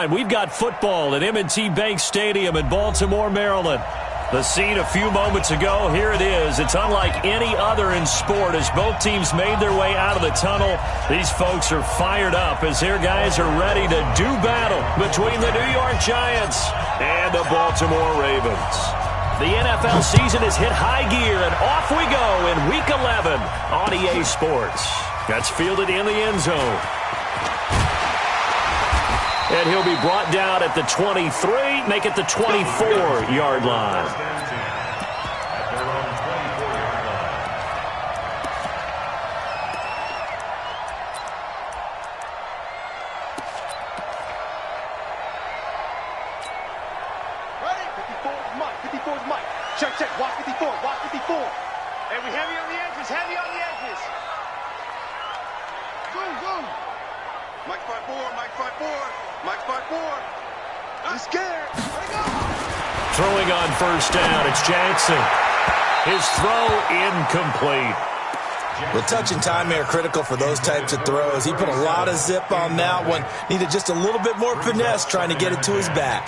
We've got football at M&T Bank Stadium in Baltimore, Maryland. The scene a few moments ago, here it is. It's unlike any other in sport as both teams made their way out of the tunnel. These folks are fired up as their guys are ready to do battle between the New York Giants and the Baltimore Ravens. The NFL season has hit high gear, and off we go in Week 11 on EA Sports. That's fielded in the end zone. And he'll be brought down at the 23, make it the 24-yard line. Ready? 54 is Mike. 54 is Mike. Check, check. Watch 54. Watch 54. Hey, we heavy on the edges. Heavy on the edges. Zoom, zoom. Mike 5-4. Mike 5-4. Mike 5-4. I'm scared. Let it go. Throwing on first down, it's Jackson. His throw incomplete. The touch and time are critical for those types of throws. He put a lot of zip on that one. Needed just a little bit more finesse trying to get it to his back.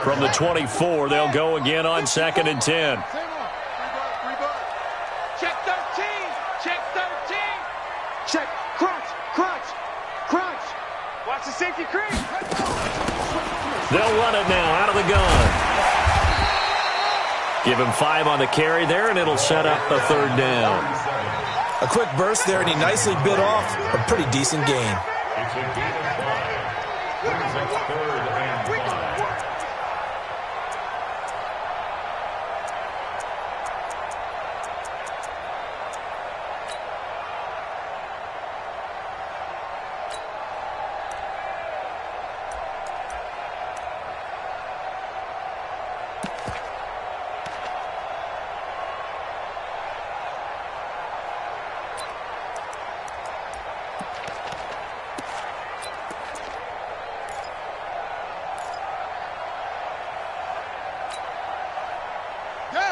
From the 24, they'll go again on 2nd and 10. Check 13. Check 13. Check. Crunch. Crunch. Crunch. Watch the safety creep. They'll run it now out of the gun. Give him 5 on the carry there, and it'll set up a 3rd down. A quick burst there, and he nicely bit off a pretty decent gain. It's a gain of 5. Brings up 3rd and 5.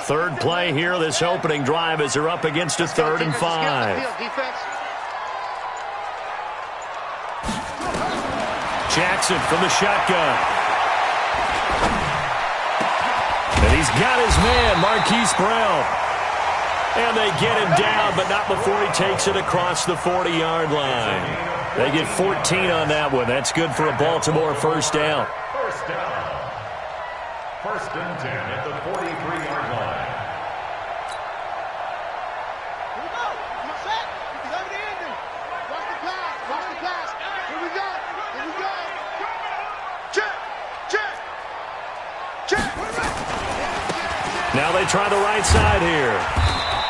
Third play here, this opening drive as they're up against a 3rd and 5. Jackson from the shotgun. And he's got his man, Marquise Brown. And they get him down, but not before he takes it across the 40-yard line. They get 14 on that one. That's good for a Baltimore first down. First down. 1st and 10 at the 43-yard line. Here we go. You set? Because I'm the ending. Watch the pass. Watch the pass. Here we go. Here we go. Check. Check. Check. Now they try the right side here.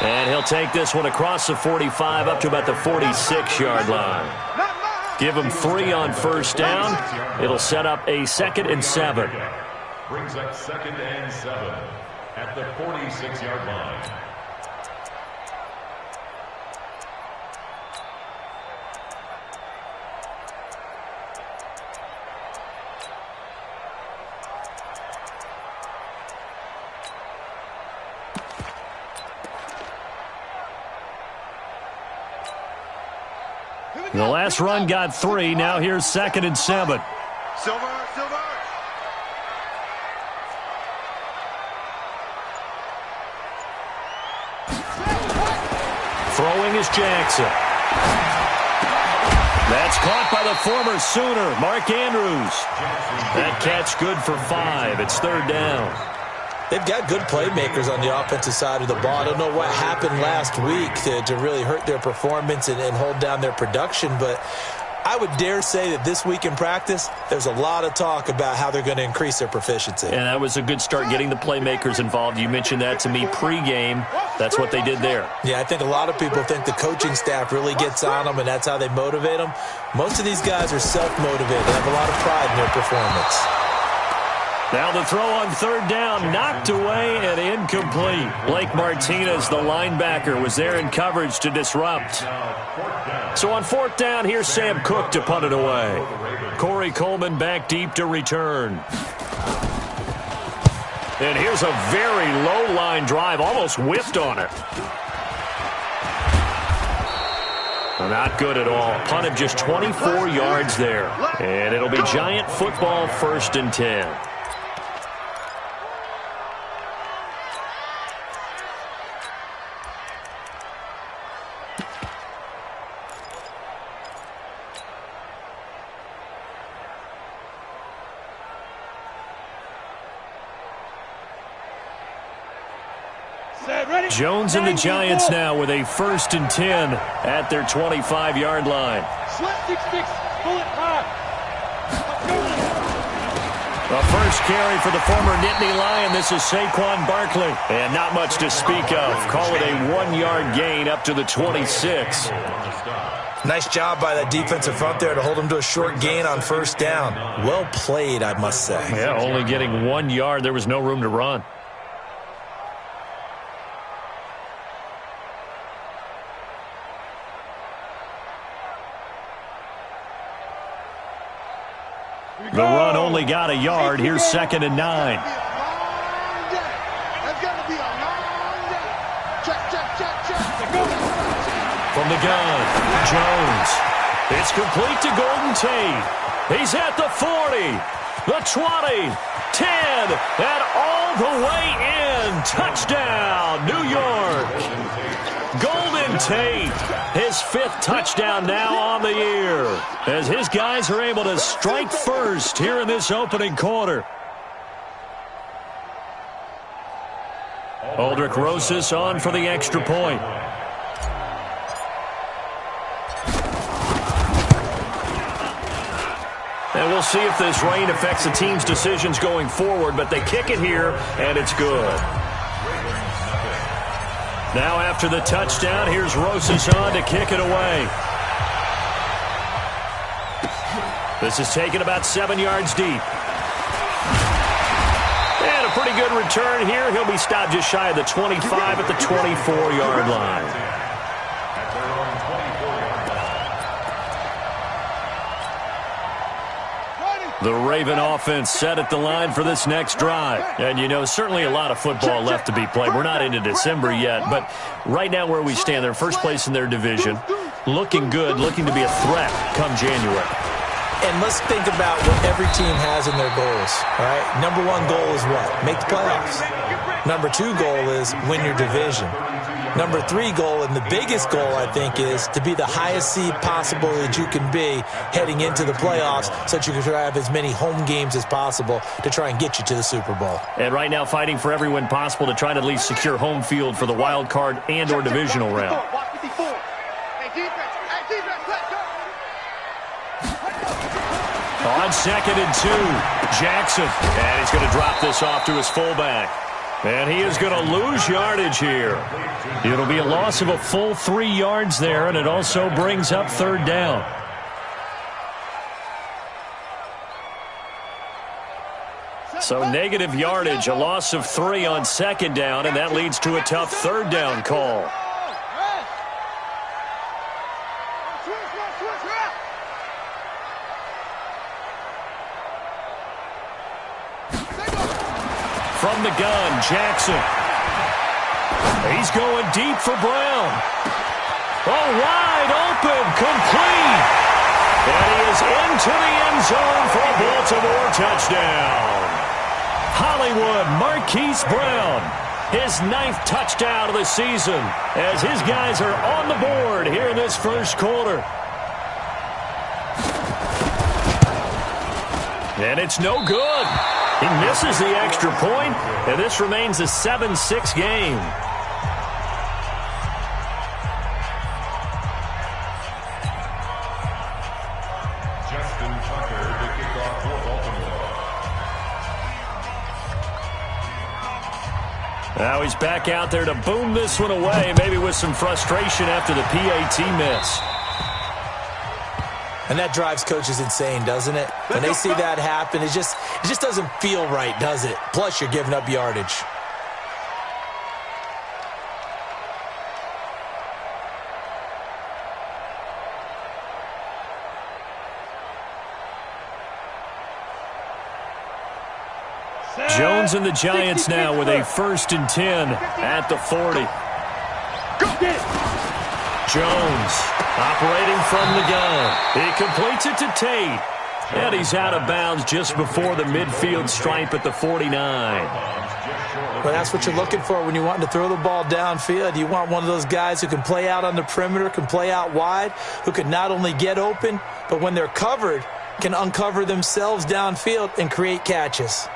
And he'll take this one across the 45 up to about the 46-yard line. Give him 3 on first down. It'll set up a 2nd and 7. Brings up 2nd and 7 at the 46-yard line. The last run got 3. Now here's 2nd and 7. Silver, silver. Throwing is Jackson. That's caught by the former Sooner, Mark Andrews. That catch good for 5. It's 3rd down. They've got good playmakers on the offensive side of the ball. I don't know what happened last week to really hurt their performance and hold down their production, but I would dare say that this week in practice, there's a lot of talk about how they're going to increase their proficiency. And that was a good start getting the playmakers involved. You mentioned that to me pregame. That's what they did there. Yeah, I think a lot of people think the coaching staff really gets on them, and that's how they motivate them. Most of these guys are self-motivated. They have a lot of pride in their performance. Now the throw on 3rd down, knocked away and incomplete. Blake Martinez, the linebacker, was there in coverage to disrupt. So on 4th down, here's Sam Cook to punt it away. Corey Coleman back deep to return. And here's a very low line drive, almost whiffed on it. Not good at all. Punt of just 24 yards there. And it'll be Giant football, 1st and 10. Jones and the Giants now with a 1st and 10 at their 25-yard line. The first carry for the former Nittany Lion. This is Saquon Barkley. And not much to speak of. Call it a 1-yard gain up to the 26. Nice job by that defensive front there to hold him to a short gain on 1st down. Well played, I must say. Yeah, only getting 1 yard. There was no room to run. The run only got a yard. Here's 2nd and 9. That's gonna be a long day. Check. From the gun, Jones. It's complete to Golden Tate. He's at the 40, the 20, 10, and all the way in. Touchdown, New York. Golden Tate, his 5th touchdown now on the year, as his guys are able to strike first here in this opening quarter. Aldrich Rosas on for the extra point. And we'll see if this rain affects the team's decisions going forward, but they kick it here, and it's good. Now after the touchdown, here's Rosas on to kick it away. This is taken about 7 yards deep. And a pretty good return here. He'll be stopped just shy of the 25 at the 24-yard line. The Raven offense set at the line for this next drive. And, you know, certainly a lot of football left to be played. We're not into December yet, but right now where we stand, they're first place in their division, looking good, looking to be a threat come January. And let's think about what every team has in their goals, all right? Number 1 goal is what? Make the playoffs. Number 2 goal is win your division. Number 3 goal, and the biggest goal, I think, is to be the highest seed possible that you can be heading into the playoffs so that you can try to have as many home games as possible to try and get you to the Super Bowl. And right now fighting for every win possible to try to at least secure home field for the wild card and or divisional round. On 2nd and 2, Jackson. And he's going to drop this off to his fullback. And he is going to lose yardage here. It'll be a loss of a full 3 yards there, and it also brings up 3rd down. So negative yardage, a loss of 3 on 2nd down, and that leads to a tough 3rd down call. From the gun, Jackson. He's going deep for Brown. Oh, wide open, complete. And he is into the end zone for a Baltimore touchdown. Hollywood Marquise Brown, his 9th touchdown of the season, as his guys are on the board here in this first quarter. And it's no good. He misses the extra point, and this remains a 7-6 game. Justin Tucker to kick off for Baltimore. Now he's back out there to boom this one away, maybe with some frustration after the PAT miss. And that drives coaches insane, doesn't it? When they see that happen, it just doesn't feel right, does it? Plus, you're giving up yardage. Jones and the Giants now with a 1st and 10 at the 40. Jones. Operating from the gun. He completes it to Tate. And he's out of bounds just before the midfield stripe at the 49. Well, that's what you're looking for when you want to throw the ball downfield. You want one of those guys who can play out on the perimeter, can play out wide, who can not only get open, but when they're covered, can uncover themselves downfield and create catches.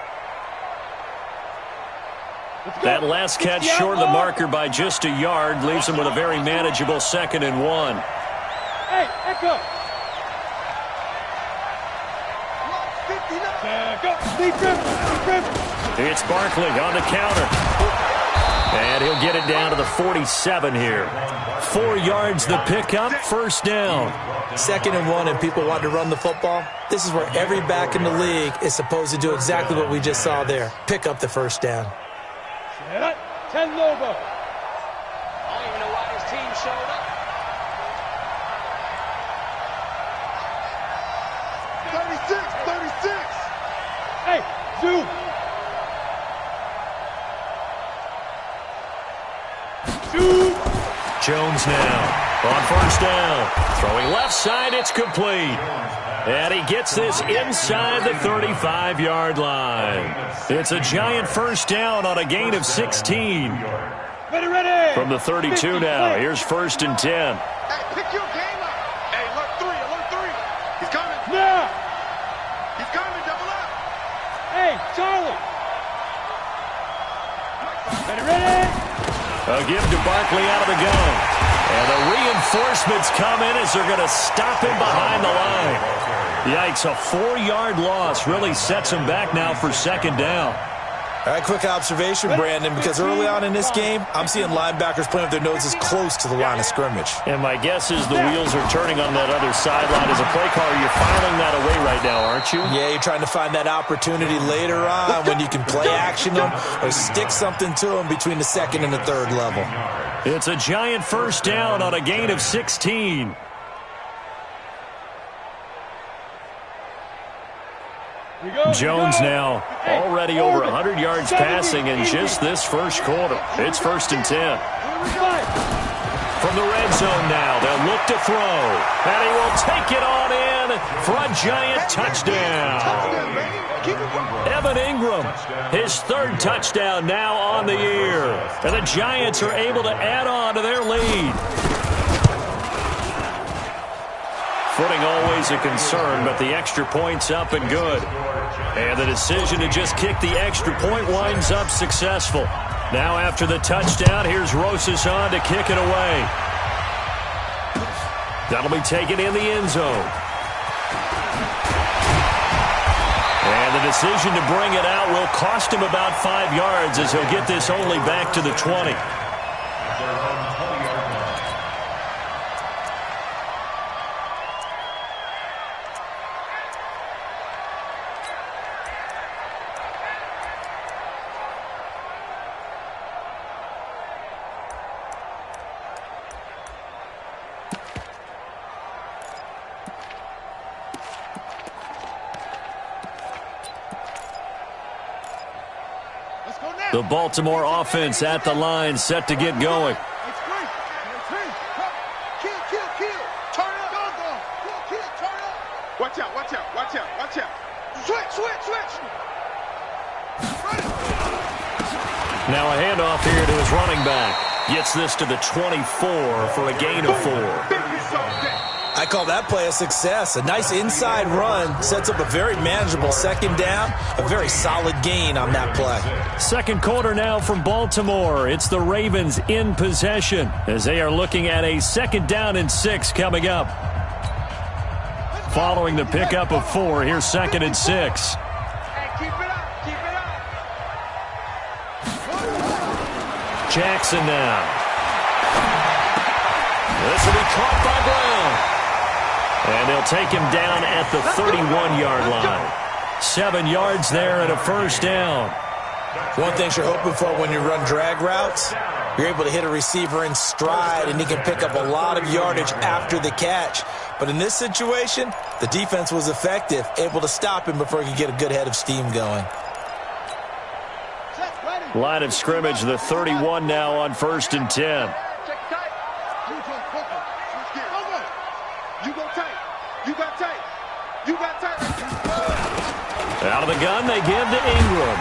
That last catch short of the marker by just a yard leaves him with a very manageable 2nd and 1. Hey, Echo. It's Barkley on the counter. And he'll get it down to the 47 here. 4 yards the pickup, first down. 2nd and 1 and people want to run the football. This is where every back in the league is supposed to do exactly what we just saw there. Pick up the first down. 10 Lobo. I don't even know why his team showed up. 36. Hey, Zoo. Jones now on first down. Throwing left side, it's complete. And he gets this inside the 35-yard line. It's a giant first down on a gain of 16. Ready. From the 32 now, here's 1st and 10. Hey, pick your game up. Hey, alert 3. He's coming. Now. He's coming, double up. Hey, Charlie. Ready. A give to Barkley out of the gun. And the reinforcements come in as they're going to stop him behind the line. Yikes, a 4-yard loss really sets him back now for 2nd down. All right, quick observation, Brandon, because early on in this game, I'm seeing linebackers playing with their noses close to the line of scrimmage. And my guess is the wheels are turning on that other sideline. As a play caller, you're filing that away right now, aren't you? Yeah, you're trying to find that opportunity later on when you can play action them or stick something to them between the 2nd and the 3rd level. It's a giant first down on a gain of 16. Jones now already over 100 yards passing in just this first quarter. It's 1st and 10. From the red zone now, they'll look to throw. And he will take it on in for a giant touchdown. Evan Ingram, his 3rd touchdown now on the year. And the Giants are able to add on to their lead. Footing always a concern, but the extra point's up and good. And the decision to just kick the extra point winds up successful. Now after the touchdown, here's Rosas on to kick it away. That'll be taken in the end zone. And the decision to bring it out will cost him about 5 yards as he'll get this only back to the 20. The Baltimore offense at the line, set to get going. Watch out. Switch. Now a handoff here to his running back. Gets this to the 24 for a gain of 4. I call that play a success. A nice inside run sets up a very manageable 2nd down. A very solid gain on that play. 2nd quarter now from Baltimore. It's the Ravens in possession as they are looking at a 2nd down and 6 coming up. Following the pickup of 4, here's 2nd and 6. Keep it up. Jackson now. This will be caught by Brown. And they'll take him down at the 31-yard line. 7 yards there and a first down. One thing you're hoping for when you run drag routes, you're able to hit a receiver in stride and he can pick up a lot of yardage after the catch. But in this situation, the defense was effective, able to stop him before he could get a good head of steam going. Line of scrimmage, the 31 now on 1st and 10. Out of the gun, they give to Ingram.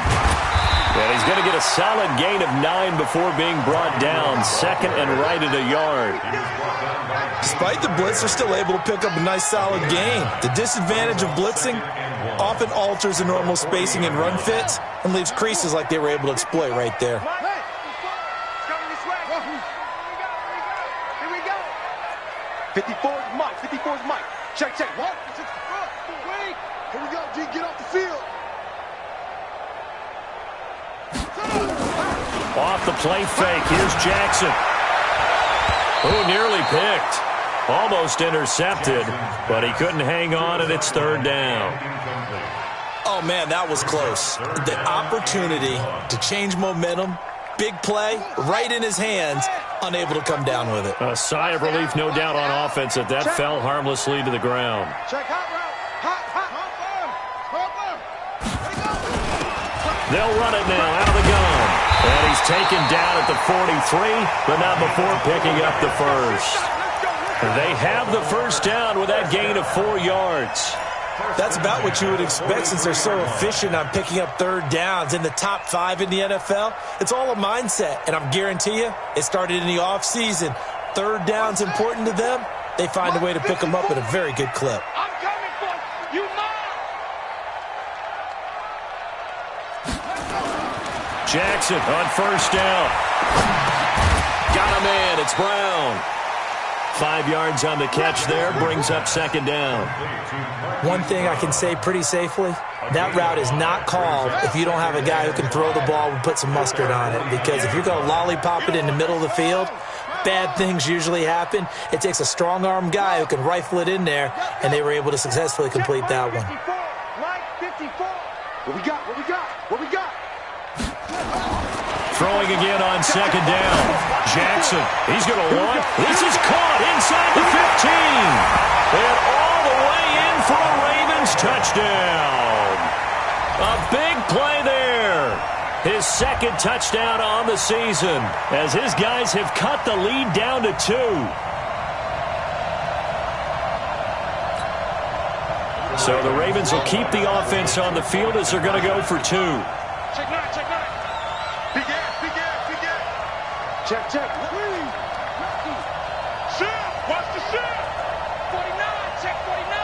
And he's going to get a solid gain of 9 before being brought down. Second and right at a yard. Despite the blitz, they're still able to pick up a nice solid gain. The disadvantage of blitzing often alters the normal spacing and run fits and leaves creases like they were able to exploit right there. Hey! Here we go. 54 is Mike. 54 is Mike. Check. What? Wait. Here we go, G. Get off the field. Off the play fake. Here's Jackson. Oh, nearly picked. Almost intercepted, but he couldn't hang on, and it's third down. Oh, man, that was close. The opportunity to change momentum, big play, right in his hands, unable to come down with it. A sigh of relief, no doubt, on offense that fell harmlessly to the ground. Check hot route. Hot. They'll run it now out of the gun. And he's taken down at the 43, but not before picking up the first. They have the first down with that gain of 4 yards. That's about what you would expect since they're so efficient on picking up third downs. In the top 5 in the NFL, it's all a mindset. And I'm guarantee you, it started in the offseason. Third down's important to them. They find a way to pick them up at a very good clip. I'm coming for you, Jackson on first down. Got a man. It's Brown. 5 yards on the catch there. Brings up second down. One thing I can say pretty safely, that route is not called if you don't have a guy who can throw the ball and put some mustard on it. Because if you're going to lollipop it in the middle of the field, bad things usually happen. It takes a strong-arm guy who can rifle it in there, and they were able to successfully complete that one. Line 54. What we got? Throwing again on second down. Jackson, he's going to run. This is caught inside the 15. And all the way in for a Ravens touchdown. A big play there. His second touchdown on the season as his guys have cut the lead down to 2. So the Ravens will keep the offense on the field as they're going to go for 2. Check. Big gas. Check. Shift. Watch the shift. 49. Check 49.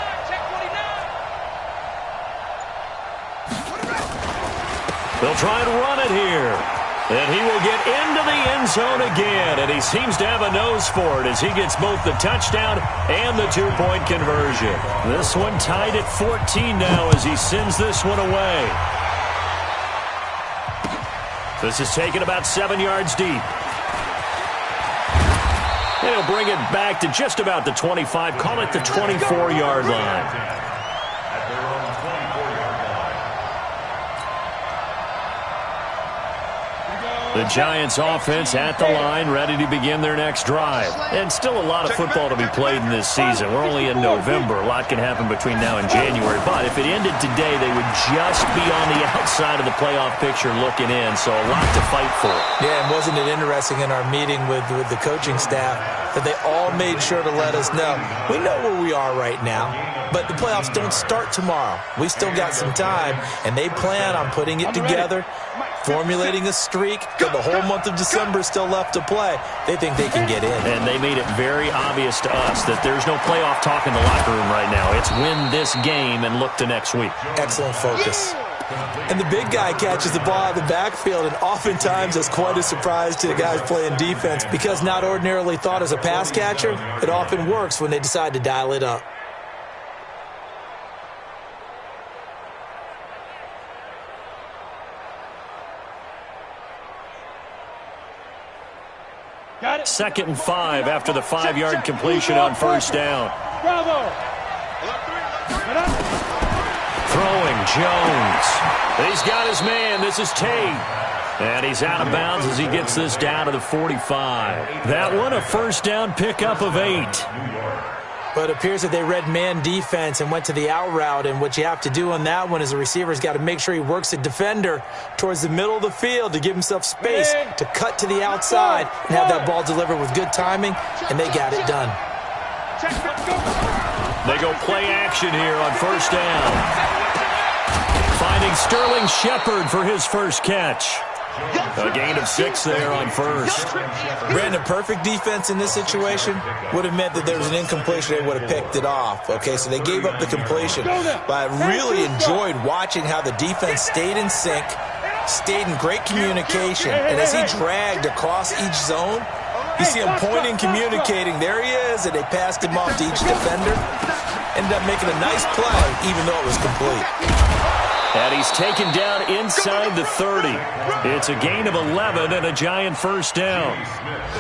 They'll try and run it here. And he will get into the end zone again. And he seems to have a nose for it as he gets both the touchdown and the 2-point conversion. This one tied at 14 now as he sends this one away. This is taken about 7 yards deep. And he'll bring it back to just about the 25. Call it the 24-yard line. The Giants offense at the line, ready to begin their next drive. And still a lot of football to be played in this season. We're only in November. A lot can happen between now and January. But if it ended today, they would just be on the outside of the playoff picture looking in. So a lot to fight for. Yeah, and wasn't it interesting in our meeting with the coaching staff that they all made sure to let us know, we know where we are right now, but the playoffs don't start tomorrow. We still got some time, and they plan on putting it together, formulating a streak, and the whole month of December is still left to play. They think they can get in. And they made it very obvious to us that there's no playoff talk in the locker room right now. It's win this game and look to next week. Excellent focus. And the big guy catches the ball out of the backfield, and oftentimes that's quite a surprise to the guys playing defense because not ordinarily thought as a pass catcher, it often works when they decide to dial it up. Got it. 2nd and 5 after the 5-yard completion on first down. Bravo. Throwing Jones. He's got his man. This is Tate. And he's out of bounds as he gets this down to the 45. That one a first down pickup of 8. But it appears that they read man defense and went to the out route. And what you have to do on that one is the receiver's got to make sure he works the defender towards the middle of the field to give himself space to cut to the outside and have that ball delivered with good timing, and they got it done. They go play action here on first down. 5 finding Sterling Shepard for his first catch. A gain of 6 there on first. Brandon, perfect defense in this situation would have meant that there was an incompletion. They would have picked it off. Okay, so they gave up the completion. But I really enjoyed watching how the defense stayed in sync, stayed in great communication. And as he dragged across each zone, you see him pointing, communicating. There he is, and they passed him off to each defender. Ended up making a nice play, even though it was complete. And he's taken down inside the 30. It's a gain of 11 and a giant first down.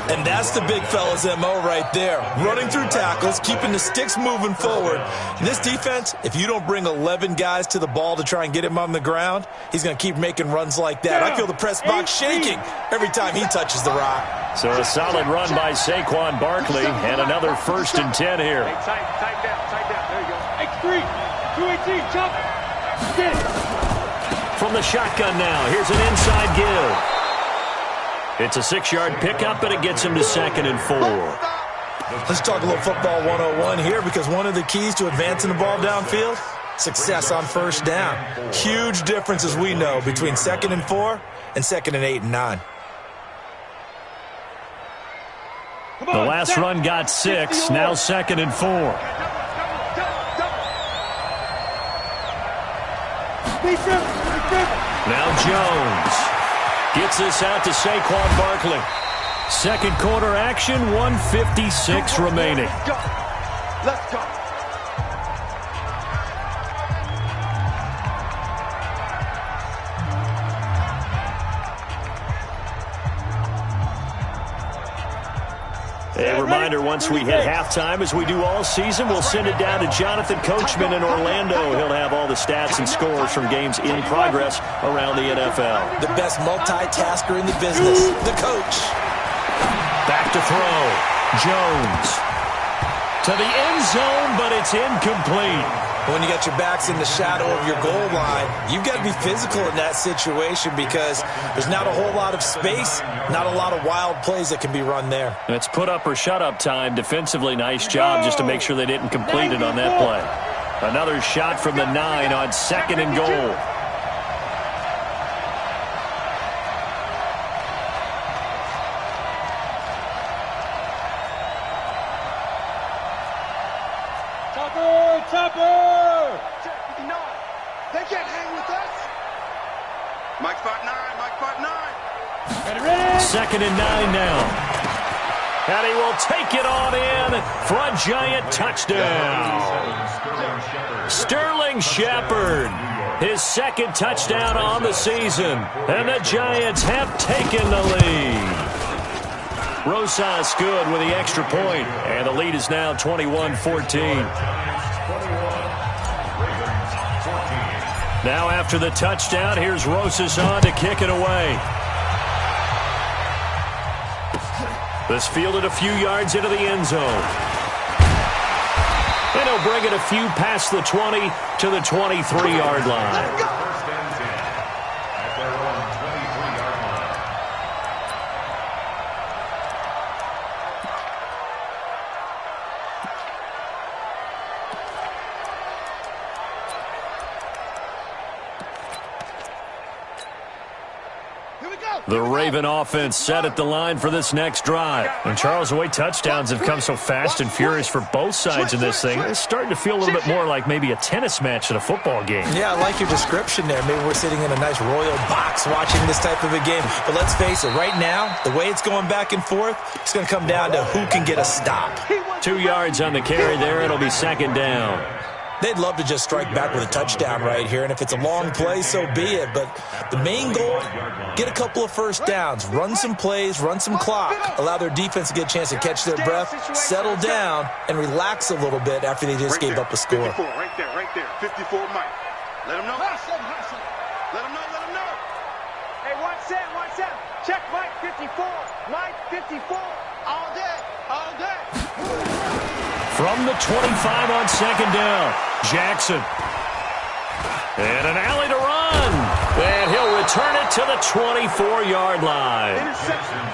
And that's the big fella's MO right there. Running through tackles, keeping the sticks moving forward. In this defense, if you don't bring 11 guys to the ball to try and get him on the ground, he's going to keep making runs like that. I feel the press box shaking every time he touches the rock. So a solid run by Saquon Barkley and another 1st and 10 here. Hey, tight down. There you go. X3, 218, jump. Get it. From the shotgun now, here's an inside give. It's a 6-yard pickup, and it gets him to 2nd and 4. Let's talk a little football 101 here, because one of the keys to advancing the ball downfield, success on first down. Huge difference, as we know, between 2nd and 4 and 2nd and 8 and 9. The last run got 6, now 2nd and 4. Now Jones gets this out to Saquon Barkley. Second quarter action, 1:56 remaining. Let's go. A reminder, once we hit halftime, as we do all season, we'll send it down to Jonathan Coachman in Orlando. He'll have all the stats and scores from games in progress around the NFL. The best multitasker in the business, the coach. Back to throw. Jones to the end zone, but it's incomplete. When you got your backs in the shadow of your goal line, you've got to be physical in that situation, because there's not a whole lot of space, not a lot of wild plays that can be run there. It's put up or shut up time. Defensively, nice job just to make sure they didn't complete it on that play. Another shot from the 9 on 2nd and goal. Chopper! They can't hang with us. Mike spot 9. 2nd and 9 now. And he will take it on in for a giant touchdown. Sterling Shepard, his 2nd touchdown on the season. And the Giants have taken the lead. Rosas good with the extra point, and the lead is now 21-14. Now after the touchdown, here's Rosas on to kick it away. This fielded a few yards into the end zone. And he'll bring it a few past the 20 to the 23-yard line. The Raven offense set at the line for this next drive. And Charles, the way touchdowns have come so fast and furious for both sides in this thing, it's starting to feel a little bit more like maybe a tennis match at a football game. Yeah, I like your description there. Maybe we're sitting in a nice royal box watching this type of a game. But let's face it, right now, the way it's going back and forth, it's going to come down to who can get a stop. 2 yards on the carry there. It'll be 2nd down. They'd love to just strike back with a touchdown right here, and if it's a long play, so be it. But the main goal, get a couple of first downs, run some plays, run some clock, allow their defense to get a chance to catch their breath, settle down, and relax a little bit after they just gave up a score. 54, right there. 54, Mike. Let him know. Let him know. Hey, 1-7. Check Mike 54. Mike 54. All day. From the 25 on 2nd down, Jackson. And an alley to run. And he'll return it it to the 24-yard line.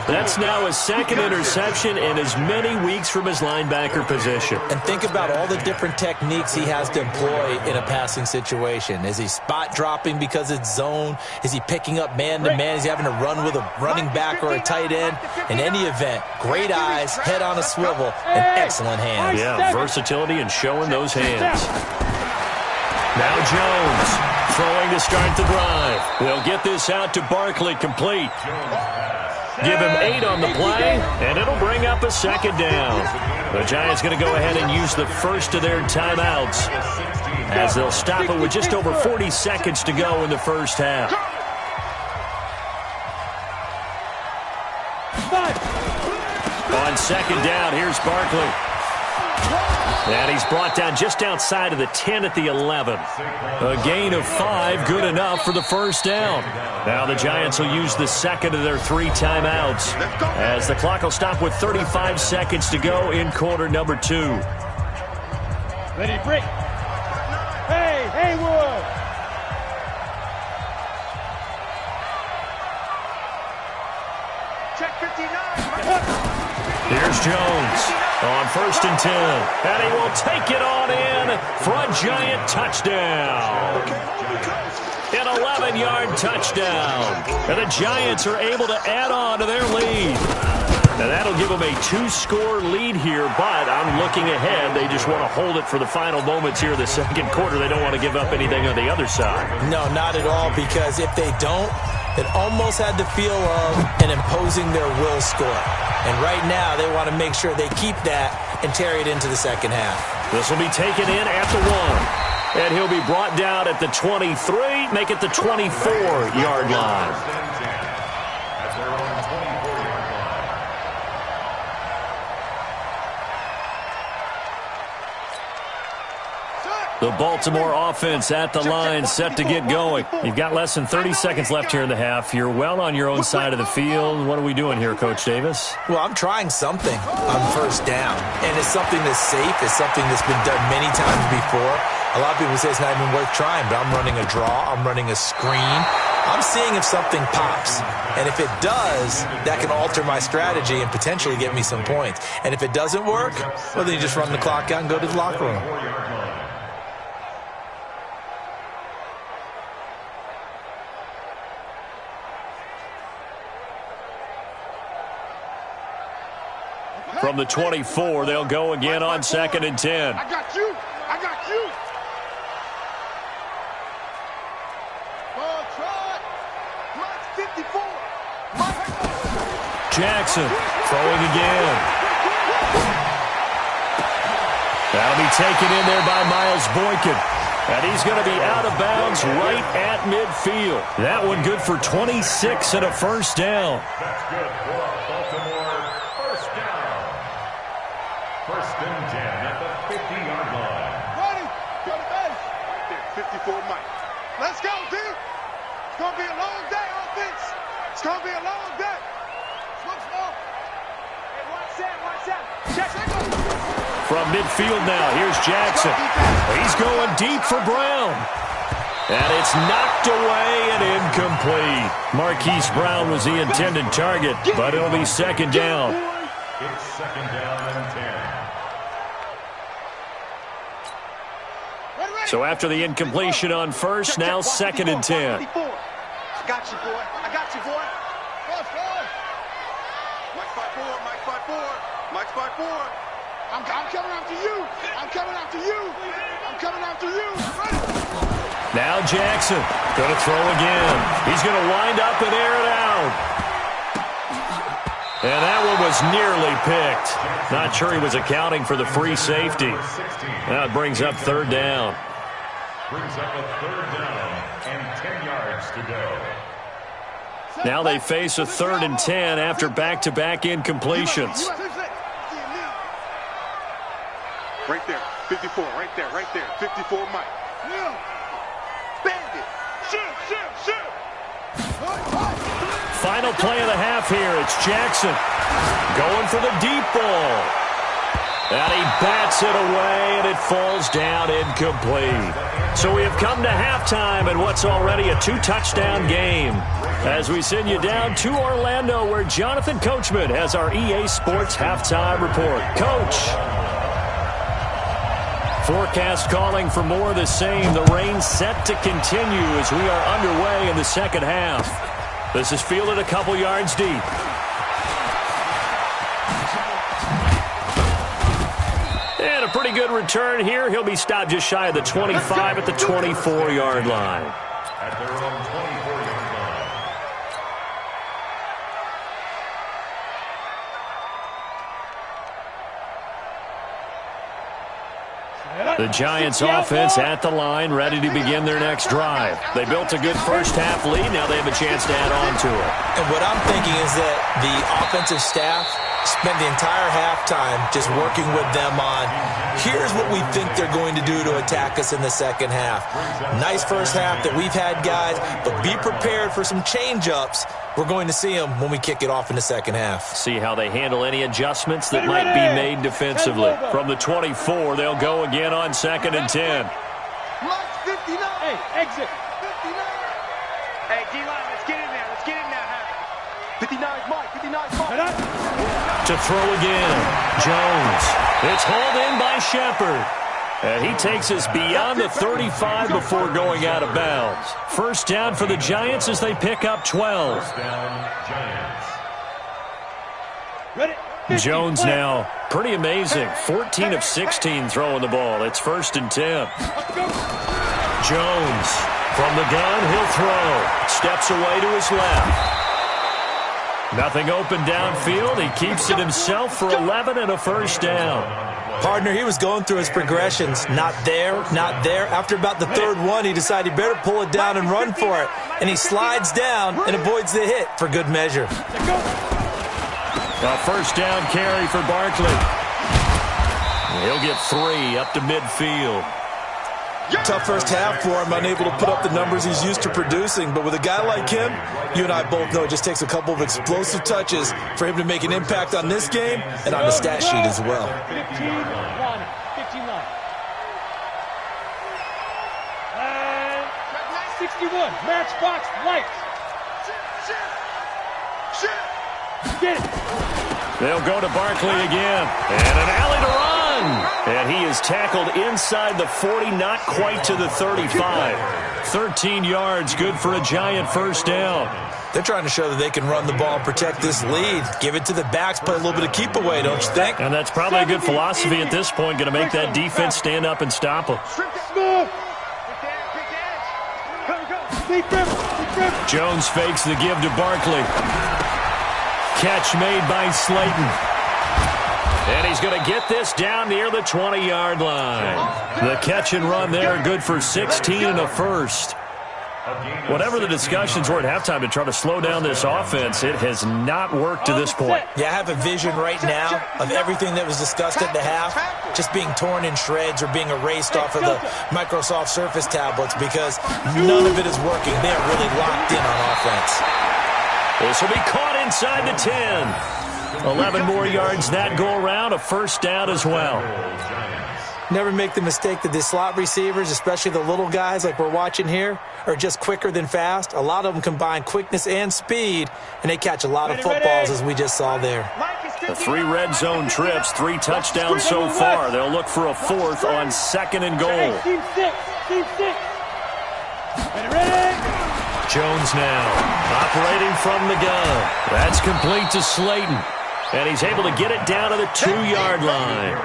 That's now his second interception in as many weeks from his linebacker position. And think about all the different techniques he has to employ in a passing situation. Is he spot dropping because it's zone? Is he picking up man-to-man? Is he having to run with a running back or a tight end? In any event, great eyes, head on a swivel, and excellent hands. Yeah, versatility and showing those hands. Now Jones throwing to start the drive. They'll get this out to Barkley, complete. Give him 8 on the play, and it'll bring up a second down. The Giants going to go ahead and use the first of their timeouts as they'll stop it with just over 40 seconds to go in the first half. On second down, here's Barkley. And he's brought down just outside of the 10 at the 11. A gain of 5, good enough for the first down. Now the Giants will use the second of their 3 timeouts as the clock will stop with 35 seconds to go in quarter number 2. Ready, break. Hey, Haywood. Check 59. Here's Jones on 1st and 10. And he will take it on in for a Giant touchdown. An 11-yard touchdown. And the Giants are able to add on to their lead. And that'll give them a 2-score lead here, but I'm looking ahead. They just want to hold it for the final moments here of the second quarter. They don't want to give up anything on the other side. No, not at all, because if they don't, it almost had the feel of an imposing their will score. And right now, they want to make sure they keep that and carry it into the second half. This will be taken in at the 1. And he'll be brought down at the 23, make it the 24-yard line. The Baltimore offense at the line, set to get going. You've got less than 30 seconds left here in the half. You're well on your own side of the field. What are we doing here, Coach Davis? Well, I'm trying something on first down, and it's something that's safe. It's something that's been done many times before. A lot of people say it's not even worth trying, but I'm running a draw. I'm running a screen. I'm seeing if something pops. And if it does, that can alter my strategy and potentially get me some points. And if it doesn't work, well, then you just run the clock out and go to the locker room. From the 24, they'll go again on 2nd and 10. I got you. I got you. Ball try. Mark 54. Jackson throwing again. That'll be taken in there by Miles Boykin. And he's going to be out of bounds right at midfield. That one good for 26 and a first down. That's good for Baltimore. First down. 1st and 10 at the 50-yard line. Ready. Go to base. Right there. 54 Mike. Let's go, D. It's going to be a long day, offense. It's going to be a long day. Smoke small. Hey, watch that. Check. From midfield now, here's Jackson. He's going deep for Brown. And it's knocked away and incomplete. Marquise Brown was the intended target, but it'll be second down. It's second down and 10. So after the incompletion on first, now 2nd and 10. I got you, boy. Mike 5-4. I'm coming after you. I'm coming after you. Ready? Now Jackson going to throw again. He's going to wind up and air it out. And that one was nearly picked. Not sure he was accounting for the free safety. Now it brings up 3rd down. Brings up a 3rd down and 10 yards to go. Now they face a 3rd and 10 after back-to-back incompletions. Right there, 54, right there, 54 Mike. Yeah. Bandit. Shoot. Final play of the half here. It's Jackson going for the deep ball. And he bats it away, and it falls down incomplete. So we have come to halftime in what's already a 2-touchdown game. As we send you down to Orlando, where Jonathan Coachman has our EA Sports halftime report. Coach. Forecast calling for more of the same. The rain set to continue as we are underway in the second half. This is fielded a couple yards deep. And a pretty good return here. He'll be stopped just shy of the 25 at the 24-yard line. At their own 24-yard line. The Giants offense at the line, ready to begin their next drive. They built a good first-half lead. Now they have a chance to add on to it. And what I'm thinking is that the offensive staff spent the entire halftime just working with them on, here's what we think they're going to do to attack us in the second half. Nice first half that we've had, guys, but be prepared for some change-ups. We're going to see them when we kick it off in the second half. See how they handle any adjustments that might be made defensively. From the 24, they'll go again on 2nd and 10. Mike 59. Hey, exit. 59. Hey, D-line, let's get in there. Let's get in there, Harry. 59 is Mike. 59 is Mike. To throw again, Jones. It's hauled in by Shepard. And he takes us beyond the 35 before going out of bounds. First down for the Giants as they pick up 12. First down, Giants. Ready? Jones now, pretty amazing. 14 of 16 throwing the ball. It's 1st and 10. Jones from the gun, he'll throw. Steps away to his left. Nothing open downfield. He keeps it himself for 11 and a first down. Partner, he was going through his progressions. Not there, not there. After about the third one, he decided he better pull it down and run for it. And he slides down and avoids the hit for good measure. A first down carry for Barkley. He'll get 3 up to midfield. Tough first half for him, unable to put up the numbers he's used to producing. But with a guy like him, you and I both know it just takes a couple of explosive touches for him to make an impact on this game and on the stat sheet as well. 15 line. 15 line. 61. Matchbox lights. Get it. They'll go to Barkley again. And an alley to run. And he is tackled inside the 40, not quite to the 35. 13 yards, good for a Giant first down. They're trying to show that they can run the ball and protect this lead. Give it to the backs, play a little bit of keep away, don't you think? And that's probably a good philosophy at this point, going to make that defense stand up and stop them. Jones fakes the give to Barkley. Catch made by Slayton. And he's going to get this down near the 20-yard line. The catch and run there, good for 16 and a first. Whatever the discussions were at halftime to try to slow down this offense, it has not worked to this point. Yeah, I have a vision right now of everything that was discussed at the half just being torn in shreds or being erased off of the Microsoft Surface tablets because none of it is working. They are really locked in on offense. This will be caught inside the 10. 11 more yards that go around, a first down as well. Never make the mistake that the slot receivers, especially the little guys like we're watching here, are just quicker than fast. A lot of them combine quickness and speed, and they catch a lot of footballs as we just saw there. The 3 red zone trips, 3 touchdowns so far. They'll look for a 4th on 2nd and goal. Team 6. Team 6. Ready? Jones now operating from the gun. That's complete to Slayton. And he's able to get it down to the 2-yard line.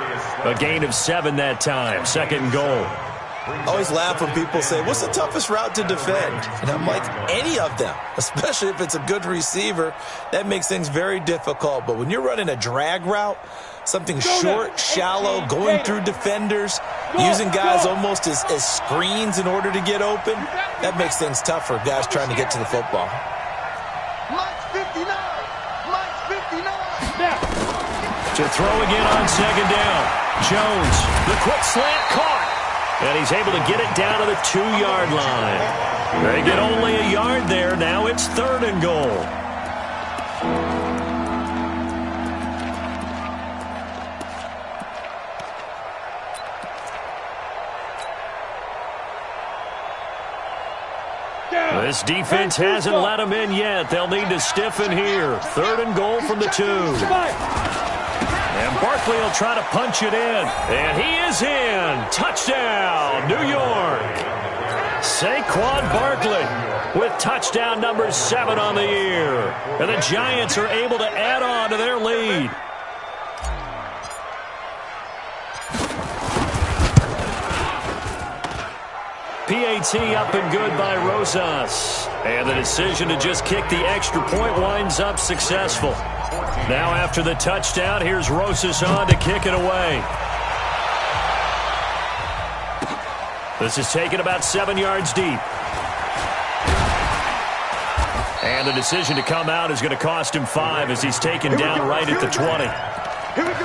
A gain of 7 that time. 2nd and goal. I always laugh when people say, what's the toughest route to defend? And I'm like, any of them, especially if it's a good receiver. That makes things very difficult. But when you're running a drag route, something short, shallow, going through defenders, using guys almost as screens in order to get open, that makes things tough for guys trying to get to the football. Mike's 59. Mike's 59. To throw again on 2nd down. Jones, the quick slant caught. And he's able to get it down to the 2-yard line. They get only a yard there. Now it's 3rd and goal. This defense hasn't let them in yet. They'll need to stiffen here. 3rd and goal from the 2. And Barkley will try to punch it in. And he is in. Touchdown, New York. Saquon Barkley with touchdown number 7 on the year. And the Giants are able to add on to their lead. PAT up and good by Rosas. And the decision to just kick the extra point winds up successful. Now after the touchdown, here's Rosas on to kick it away. This is taken about 7 yards deep. And the decision to come out is going to cost him 5 as he's taken down right at the 20. Here we go.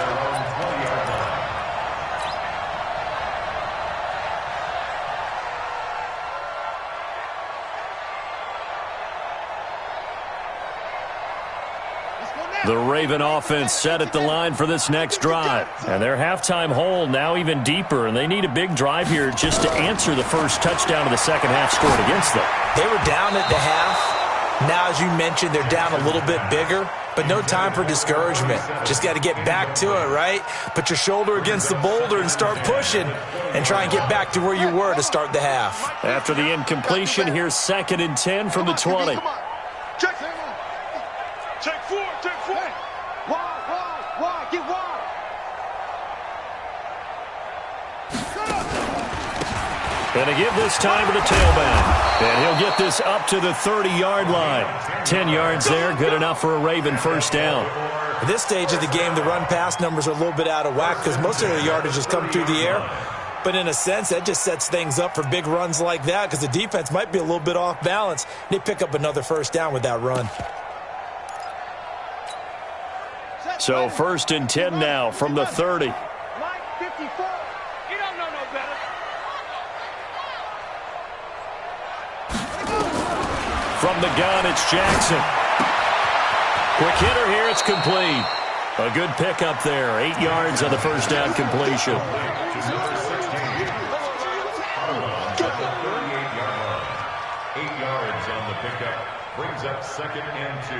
The Raven offense set at the line for this next drive. And their halftime hole now even deeper, and they need a big drive here just to answer the first touchdown of the second half scored against them. They were down at the half. Now, as you mentioned, they're down a little bit bigger, but no time for discouragement. Just got to get back to it, right? Put your shoulder against the boulder and start pushing and try and get back to where you were to start the half. After the incompletion, here's 2nd and 10 from the 20. Check 4. Wide. Get wide. And to give this time to the tailback. And he'll get this up to the 30-yard line. 10 yards there, good enough for a Raven first down. At this stage of the game, the run-pass numbers are a little bit out of whack because most of their yardage has come through the air. But in a sense, that just sets things up for big runs like that because the defense might be a little bit off balance. They pick up another first down with that run. So 1st and 10 now from the 30. Line 54. You don't know no better. From the gun, it's Jackson. Quick hitter here, it's complete. A good pickup there. 8 yards on the first down completion. 8 yards on the pickup. Brings up 2nd and 2.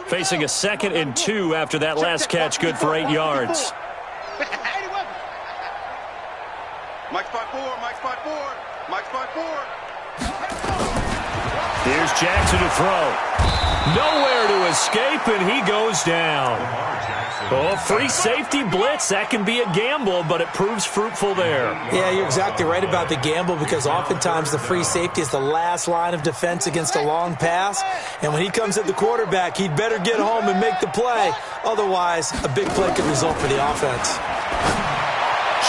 Facing a 2nd and 2 after that last catch, good for 8 yards. Mike spot 4. Here's Jackson to throw. Nowhere to escape, and he goes down. Oh, free safety blitz. That can be a gamble, but it proves fruitful there. Yeah, you're exactly right about the gamble because oftentimes the free safety is the last line of defense against a long pass. And when he comes at the quarterback, he'd better get home and make the play. Otherwise, a big play could result for the offense.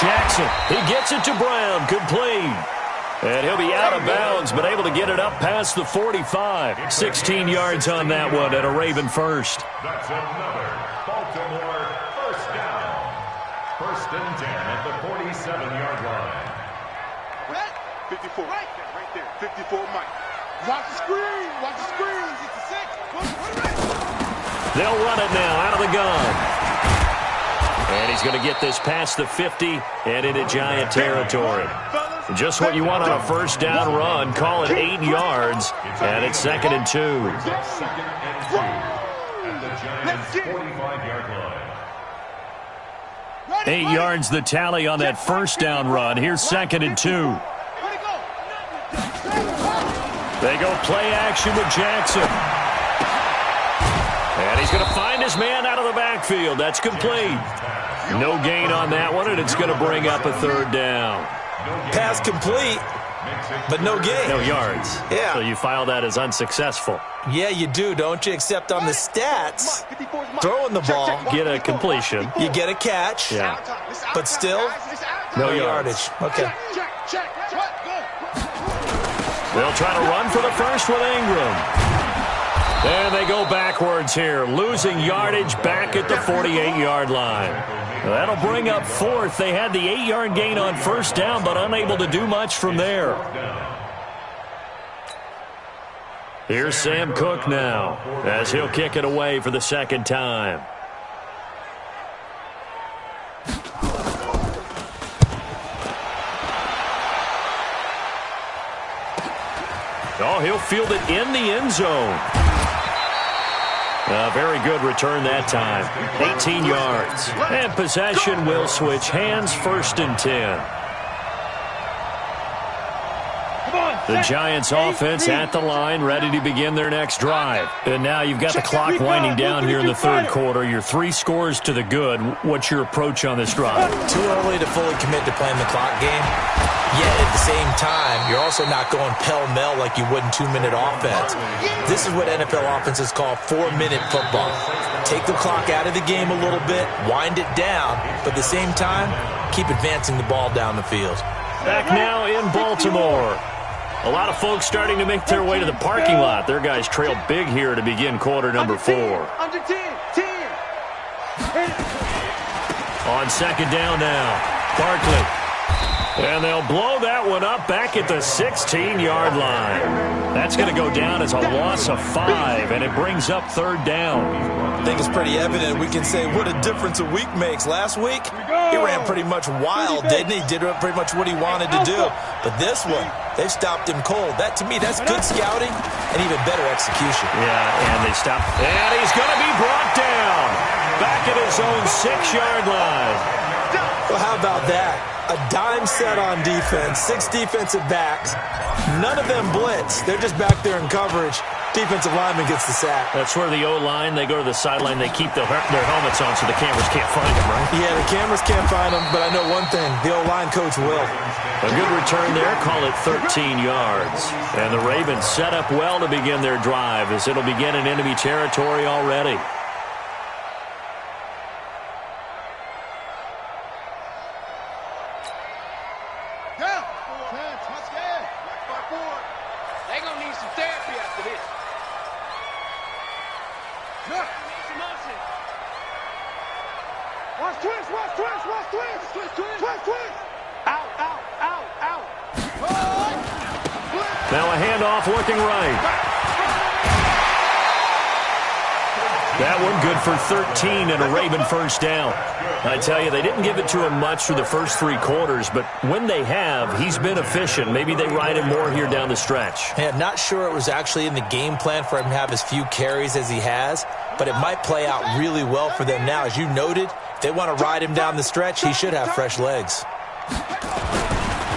Jackson, he gets it to Brown, complete. And he'll be out of bounds, but able to get it up past the 45. 16 yards on that one at a Raven first. That's another Baltimore first down. 1st and 10 at the 47-yard line. 54. Right there. 54, Mike. Watch the screen. It's a 6. They'll run it now out of the gun. And he's going to get this past the 50 and into Giant territory. Just what you want on a first down run. Call it 8 yards, and it's 2nd and 2. 2nd and 2 at the Giants' 45-yard line. 8 yards the tally on that first down run. Here's 2nd and 2. They go play action with Jackson. And he's going to find his man out of the backfield. That's complete. No gain on that one, and it's going to bring up a 3rd down. Pass complete, but no gain. No yards. Yeah. So you file that as unsuccessful. Yeah, you do, don't you? Except on the stats, throwing the ball, Get a completion. you get a catch, Yeah. but still, no yardage. Okay. They'll try to run for the first with Ingram. And they go backwards here, losing yardage back at the 48-yard line. That'll bring up 4th. They had the 8-yard gain on first down, but unable to do much from there. Here's Sam Cook now, as he'll kick it away for the 2nd time. Oh, he'll field it in the end zone. A very good return that time. 18 yards. And possession will switch hands, 1st and 10. The Giants offense at the line, ready to begin their next drive. And now you've got the clock winding down here in the 3rd quarter. You're 3 scores to the good. What's your approach on this drive? Too early to fully commit to playing the clock game. Yet at the same time, you're also not going pell-mell like you would in 2-minute offense. This is what NFL offenses call 4-minute football. Take the clock out of the game a little bit, wind it down, but at the same time, keep advancing the ball down the field. Back now in Baltimore. A lot of folks starting to make their way to the parking lot. Their guys trail big here to begin quarter number 4. Under 10. On 2nd down now, Barkley. And they'll blow that one up back at the 16-yard line. That's going to go down as a loss of 5, and it brings up 3rd down. I think it's pretty evident. We can say what a difference a week makes. Last week, he ran pretty much wild, didn't he? Did pretty much what he wanted to do. But this one, they've stopped him cold. That, to me, that's good scouting and even better execution. Yeah, and they stopped. And he's going to be brought down back at his own 6-yard line. Well, how about that? A dime set on defense, 6 defensive backs. None of them blitz. They're just back there in coverage. Defensive lineman gets the sack. That's where the O-line, they go to the sideline, they keep their helmets on so the cameras can't find them, right? Yeah, the cameras can't find them, but I know one thing. The O-line coach will. A good return there, call it 13 yards. And the Ravens set up well to begin their drive as it'll begin in enemy territory already. They're going to need some therapy after this. Watch twist. Out. Now a handoff looking right. That one good for 13 and a Raven 1st down. I tell you, they didn't give it to him much through the first 3 quarters, but when they have, he's been efficient. Maybe they ride him more here down the stretch. Hey, I'm not sure it was actually in the game plan for him to have as few carries as he has, but it might play out really well for them now. As you noted, if they want to ride him down the stretch, he should have fresh legs.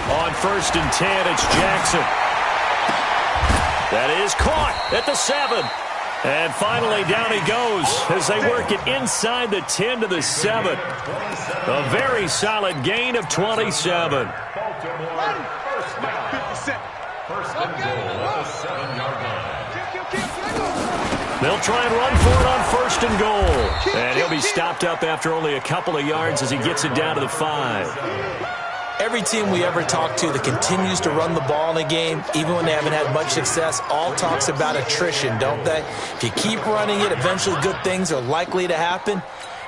On 1st and 10, it's Jackson. That is caught at the 7. And finally, down he goes as they work it inside the 10 to the 7. A very solid gain of 27. Baltimore, 1st and goal at the 7-yard line. They'll try and run for it on 1st and goal. And he'll be stopped up after only a couple of yards as he gets it down to the 5. Every team we ever talk to that continues to run the ball in a game, even when they haven't had much success, all talks about attrition, don't they? If you keep running it, eventually good things are likely to happen.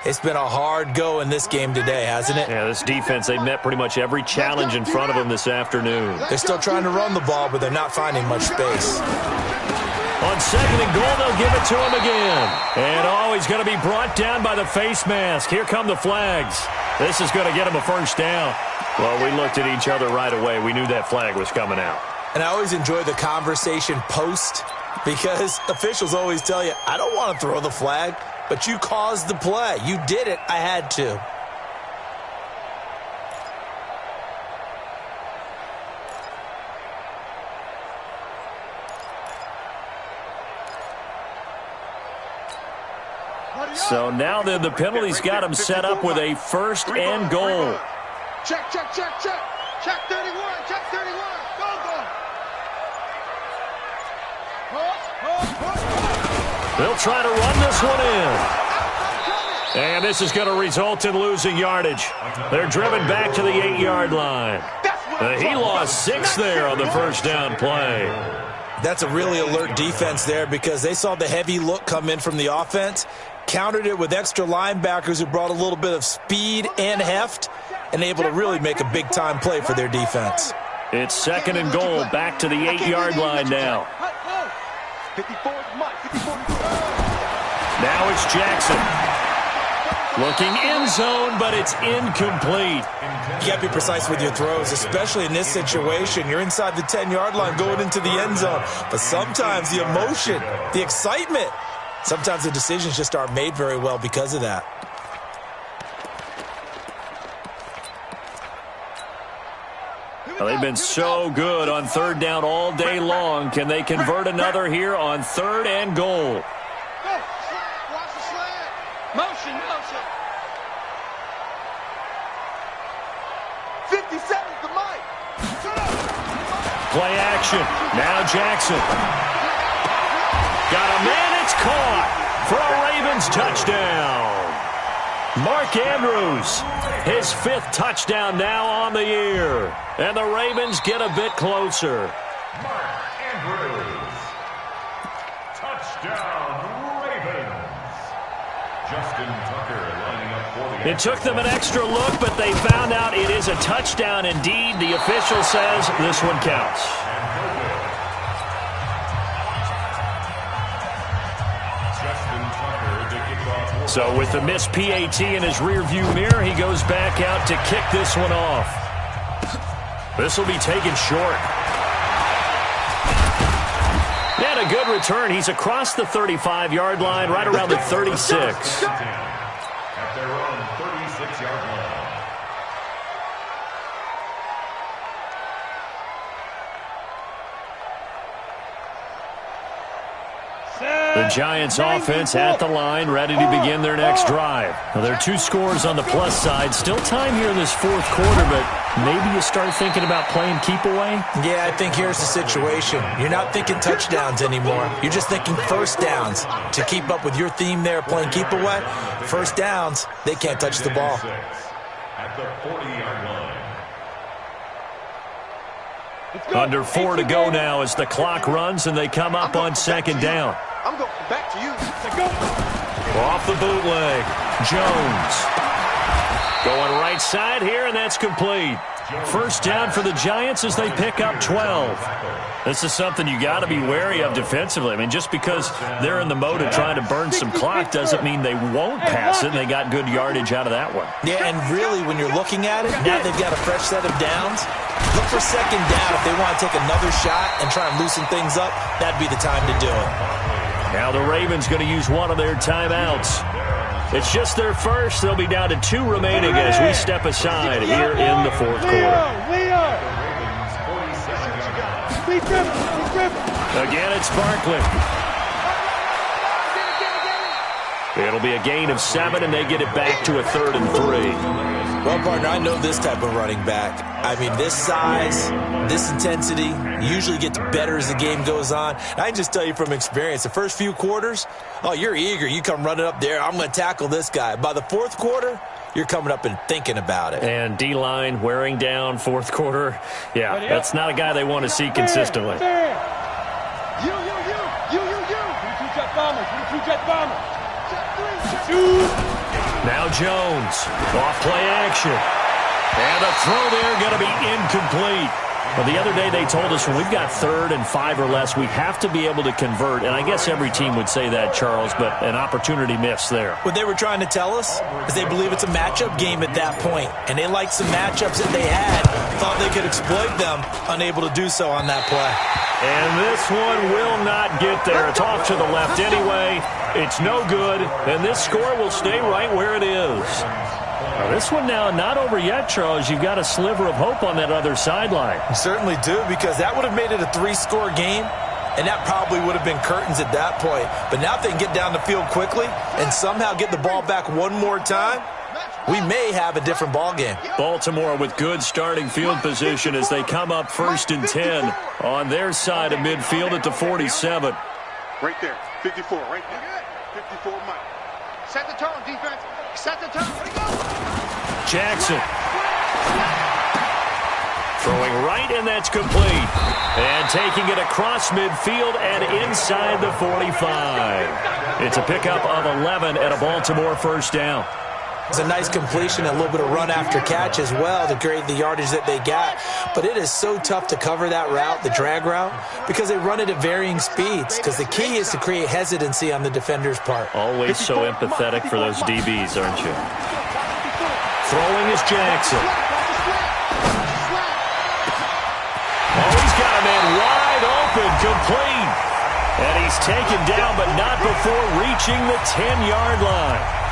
It's been a hard go in this game today, hasn't it? Yeah, this defense, they've met pretty much every challenge in front of them this afternoon. They're still trying to run the ball, but they're not finding much space. On 2nd and goal, they'll give it to him again. And, he's going to be brought down by the face mask. Here come the flags. This is going to get him a 1st down. Well, we looked at each other right away. We knew that flag was coming out. And I always enjoy the conversation post because officials always tell you, I don't want to throw the flag, but you caused the play. You did it. I had to. So now then the penalty's got him set up with a 1st and goal. Check. Check 31. Go. They'll try to run this one in. And this is going to result in losing yardage. They're driven back to the 8-yard line. He lost 6 there on the 1st down play. That's a really alert defense there because they saw the heavy look come in from the offense, countered it with extra linebackers who brought a little bit of speed and heft, and able to really make a big-time play for their defense. It's 2nd and goal, back to the 8-yard line now. Now it's Jackson. Looking end zone, but it's incomplete. You got to be precise with your throws, especially in this situation. You're inside the 10-yard line going into the end zone. But sometimes the emotion, the excitement, sometimes the decisions just aren't made very well because of that. Well, they've been so good on third down all day long. Can they convert another here on third and goal? Go. Watch the slant. Motion, motion. 57's the mic. Shut up. Play action. Now Jackson. Got a man. It's caught for a Ravens touchdown. Mark Andrews, his 5th touchdown now on the year. And the Ravens get a bit closer. Mark Andrews. Touchdown, Ravens. Justin Tucker lining up for the... It took them an extra look, but they found out it is a touchdown indeed. The official says this one counts. So with the missed PAT in his rearview mirror, he goes back out to kick this one off. This will be taken short. And a good return. He's across the 35-yard line, right around the 36. At their own 36-yard line. The Giants offense at the line, ready to begin their next drive. Well, there are 2 scores on the plus side. Still time here in this 4th quarter, but maybe you start thinking about playing keep away? Yeah, I think here's the situation. You're not thinking touchdowns anymore. You're just thinking first downs. To keep up with your theme there, playing keep away, first downs, they can't touch the ball. At the 40-yard line. Under 4 to go now as the clock runs and they come up on 2nd down. I'm going back to you. Go. Off the bootleg. Jones. Going right side here, and that's complete. First down for the Giants as they pick up 12. This is something you got to be wary of defensively. I mean, just because they're in the mode of trying to burn some clock doesn't mean they won't pass it, and they got good yardage out of that one. Yeah, and really, when you're looking at it, now they've got a fresh set of downs. Look for 2nd down. If they want to take another shot and try and loosen things up, that'd be the time to do it. Now the Ravens going to use one of their timeouts. It's just their first. They'll be down to 2 remaining as we step aside here in the 4th quarter. Again, it's Barkley. It'll be a gain of 7, and they get it back to a 3rd and 3. Well, partner, I know this type of running back. I mean, this size, this intensity, usually gets better as the game goes on. And I can just tell you from experience, the first few quarters, oh, you're eager. You come running up there, I'm going to tackle this guy. By the 4th quarter, you're coming up and thinking about it. And D-line wearing down 4th quarter. Yeah, that's not a guy they want to see consistently. You. Two-jet bombers. Two-jet bombers. Now Jones, off play action. And the throw there going to be incomplete. Well, the other day they told us when we've got 3rd and 5 or less, we have to be able to convert. And I guess every team would say that, Charles, but an opportunity missed there. What they were trying to tell us is they believe it's a matchup game at that point. And they liked some matchups that they had, thought they could exploit them, unable to do so on that play. And this one will not get there. It's off to the left anyway. It's no good, and this score will stay right where it is. Now, this one now not over yet, Charles. You've got a sliver of hope on that other sideline. You certainly do, because that would have made it a 3-score game, and that probably would have been curtains at that point. But now if they can get down the field quickly and somehow get the ball back one more time, we may have a different ball game. Baltimore with good starting field position as they come up 1st and 10 on their side of midfield at the 47. Right there. 54, right there. 54, Mike. Set the tone, defense. Set the tone. Ready, go. Jackson. Throwing right, and that's complete. And taking it across midfield and inside the 45. It's a pickup of 11 and a Baltimore first down. It's a nice completion, a little bit of run after catch as well to create the yardage that they got. But it is so tough to cover that route, the drag route, because they run it at varying speeds. Because the key is to create hesitancy on the defender's part. Always so empathetic for those DBs, aren't you? Throwing is Jackson. Oh, he's got a man wide open, complete. And he's taken down, but not before reaching the 10-yard line.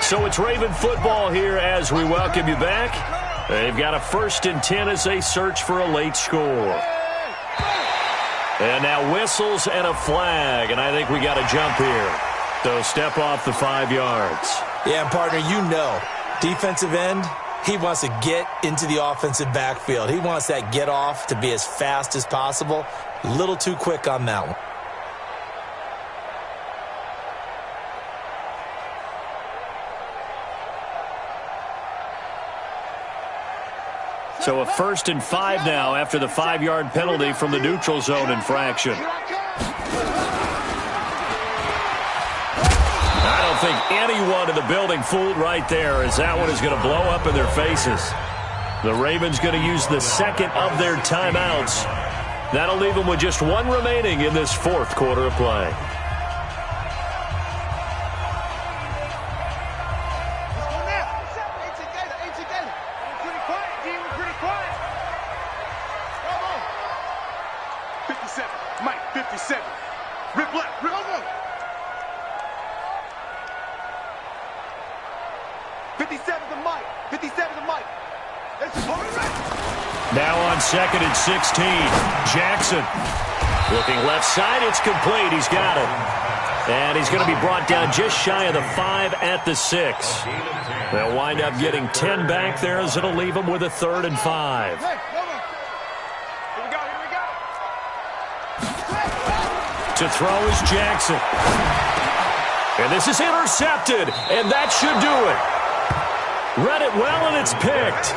So it's Raven football here as we welcome you back. They've got a 1st and 10 as they search for a late score. And now whistles and a flag, and I think we got a jump here. So step off the 5 yards. Yeah, and partner, you know, defensive end, he wants to get into the offensive backfield. He wants that get off to be as fast as possible. A little too quick on that one. So a 1st and 5 now after the 5-yard penalty from the neutral zone infraction. I don't think anyone in the building fooled right there, as that one is going to blow up in their faces. The Ravens going to use the 2nd of their timeouts. That'll leave them with just 1 remaining in this 4th quarter of play. Now on 2nd and 16, Jackson looking left side. It's complete. He's got it. And he's going to be brought down just shy of the 5 at the 6. They'll wind up getting 10 back there, as it'll leave them with a 3rd and 5. To throw is Jackson. And this is intercepted, and that should do it. Read it well, and it's picked.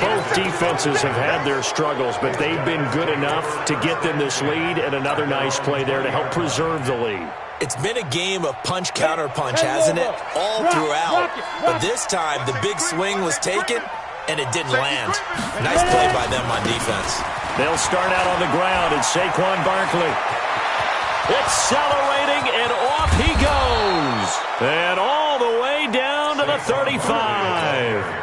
Both defenses have had their struggles, but they've been good enough to get them this lead, and another nice play there to help preserve the lead. It's been a game of punch-counter-punch, hasn't it? All throughout. But this time, the big swing was taken, and it didn't land. Nice play by them on defense. They'll start out on the ground, and Saquon Barkley accelerating, and off he goes. And all the way down to the 35.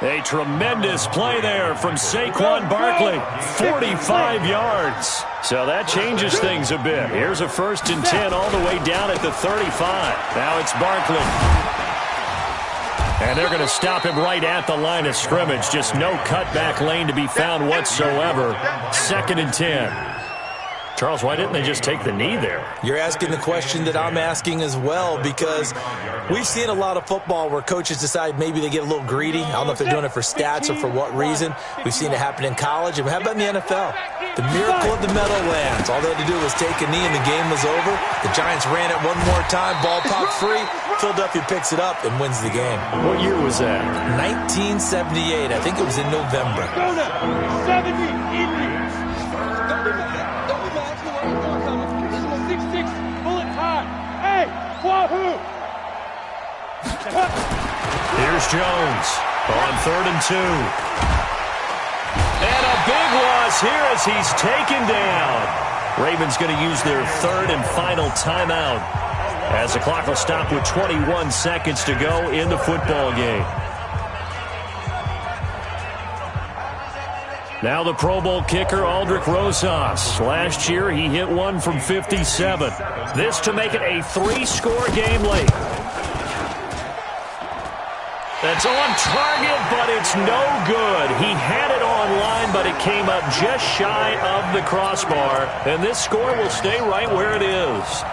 A tremendous play there from Saquon Barkley, 45 yards. So that changes things a bit. Here's a 1st and 10 all the way down at the 35. Now it's Barkley. And they're going to stop him right at the line of scrimmage. Just no cutback lane to be found whatsoever. 2nd and 10. Charles, why didn't they just take the knee there? You're asking the question that I'm asking as well, because we've seen a lot of football where coaches decide maybe they get a little greedy. I don't know if they're doing it for stats or for what reason. We've seen it happen in college. And how about in the NFL? The miracle of the Meadowlands. All they had to do was take a knee and the game was over. The Giants ran it one more time. Ball popped free. Philadelphia picks it up and wins the game. What year was that? 1978. I think it was in November. 70 Indians. Here's Jones on 3rd and 2. And a big loss here as he's taken down. Ravens going to use their 3rd and final timeout as the clock will stop with 21 seconds to go in the football game. Now the Pro Bowl kicker, Aldrick Rosas. Last year, he hit one from 57. This to make it a 3-score game late. That's on target, but it's no good. He had it on line, but it came up just shy of the crossbar. And this score will stay right where it is.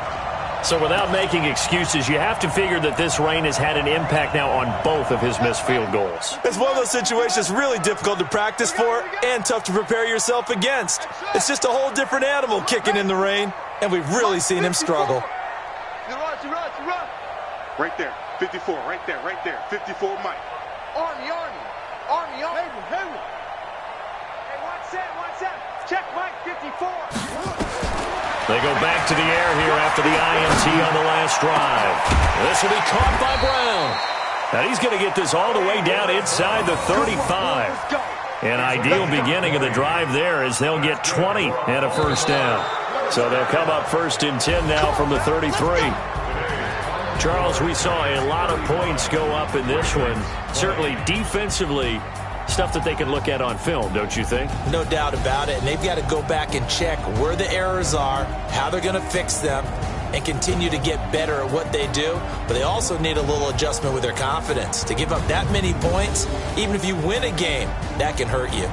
So without making excuses, you have to figure that this rain has had an impact now on both of his missed field goals. It's one of those situations really difficult to practice for and tough to prepare yourself against. It's just a whole different animal kicking in the rain, and we've really seen him struggle. Right there, 54, right there, 54, Mike. Army. Hey, watch that. Check Mike, 54. They go back to the air here after the INT on the last drive. This will be caught by Brown. And he's going to get this all the way down inside the 35. An ideal beginning of the drive there as they'll get 20 and a first down. So they'll come up 1st and 10 now from the 33. Charles, we saw a lot of points go up in this one. Certainly defensively, stuff that they can look at on film, don't you think? No doubt about it. And they've got to go back and check where the errors are, how they're going to fix them, and continue to get better at what they do. But they also need a little adjustment with their confidence. To give up that many points, even if you win a game, that can hurt you.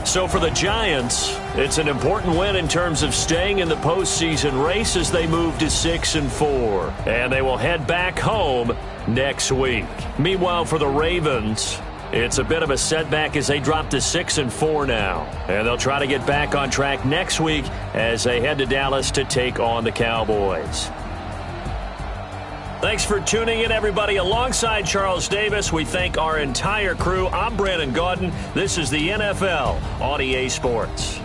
So for the Giants, it's an important win in terms of staying in the postseason race as they move to 6-4. And they will head back home next week. Meanwhile, for the Ravens, it's a bit of a setback as they drop to 6-4 now. And they'll try to get back on track next week as they head to Dallas to take on the Cowboys. Thanks for tuning in, everybody. Alongside Charles Davis, we thank our entire crew. I'm Brandon Gaudin. This is the NFL on EA Sports.